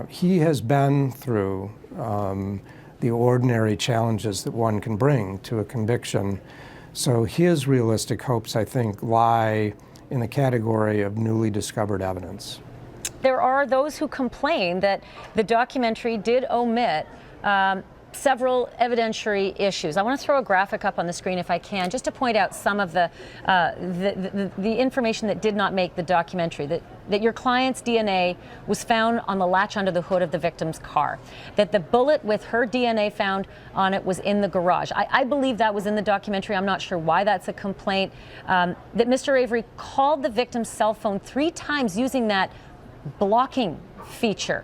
He has been through the ordinary challenges that one can bring to a conviction. So his realistic hopes, I think, lie in the category of newly discovered evidence. There are those who complain that the documentary did omit several evidentiary issues. I want to throw a graphic up on the screen if I can, just to point out some of the information that did not make the documentary. That your client's DNA was found on the latch under the hood of the victim's car. That the bullet with her DNA found on it was in the garage. I believe that was in the documentary. I'm not sure why that's a complaint. That Mr. Avery called the victim's cell phone 3 times using that blocking feature.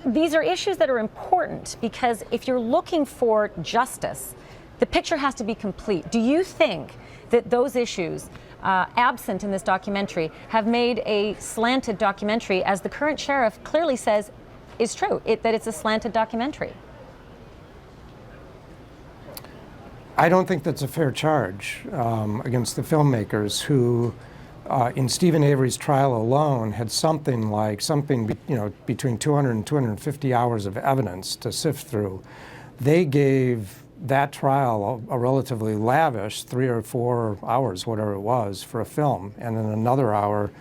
These are issues that are important because if you're looking for justice, the picture has to be complete. Do you think that those issues, absent in this documentary, have made a slanted documentary, as the current sheriff clearly says is true, that it's a slanted documentary? I don't think that's a fair charge against the filmmakers who, in Steven Avery's trial alone, had something between 200 and 250 hours of evidence to sift through. They gave that trial a relatively lavish 3 or 4 hours, whatever it was, for a film, and then another hour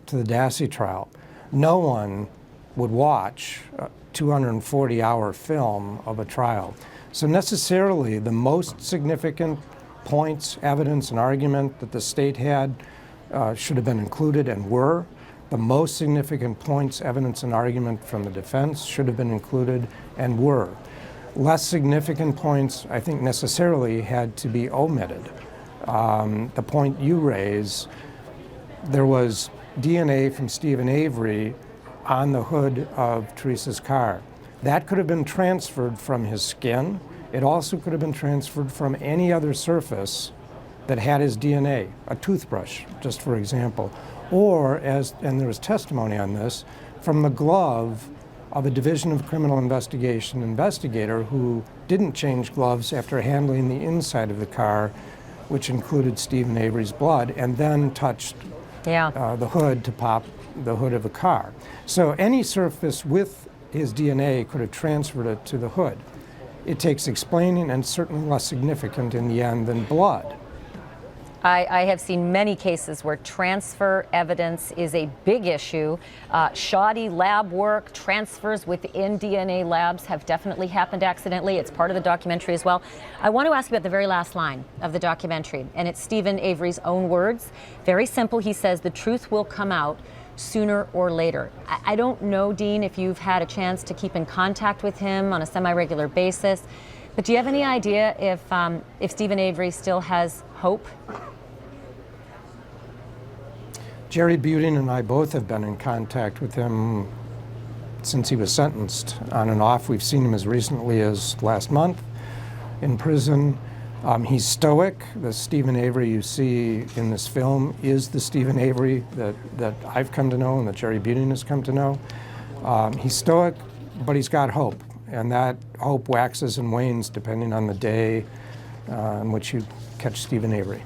to the Dassey trial. No one would watch a 240-hour film of a trial. So necessarily the most significant points, evidence, and argument that the state had should have been included and were. The most significant points, evidence, and argument from the defense should have been included and were. Less significant points, I think, necessarily had to be omitted. The point you raise, there was DNA from Steven Avery on the hood of Teresa's car. That could have been transferred from his skin. It also could have been transferred from any other surface that had his DNA, a toothbrush, just for example, or, and there was testimony on this, from the glove of a Division of Criminal Investigation investigator who didn't change gloves after handling the inside of the car, which included Steven Avery's blood, and then touched the hood to pop the hood of the car. So any surface with his DNA could have transferred it to the hood. It takes explaining, and certainly less significant in the end than blood. I have seen many cases where transfer evidence is a big issue. Shoddy lab work, transfers within DNA labs have definitely happened accidentally. It's part of the documentary as well. I want to ask you about the very last line of the documentary, and it's Steven Avery's own words. Very simple. He says, "The truth will come out sooner or later." I don't know, Dean, if you've had a chance to keep in contact with him on a semi-regular basis, but do you have any idea if Steven Avery still has hope? Jerry Buting and I both have been in contact with him since he was sentenced, on and off. We've seen him as recently as last month in prison. He's stoic. The Steven Avery you see in this film is the Steven Avery that I've come to know and that Jerry Buting has come to know. He's stoic, but he's got hope, and that hope waxes and wanes depending on the day in which you catch Steven Avery.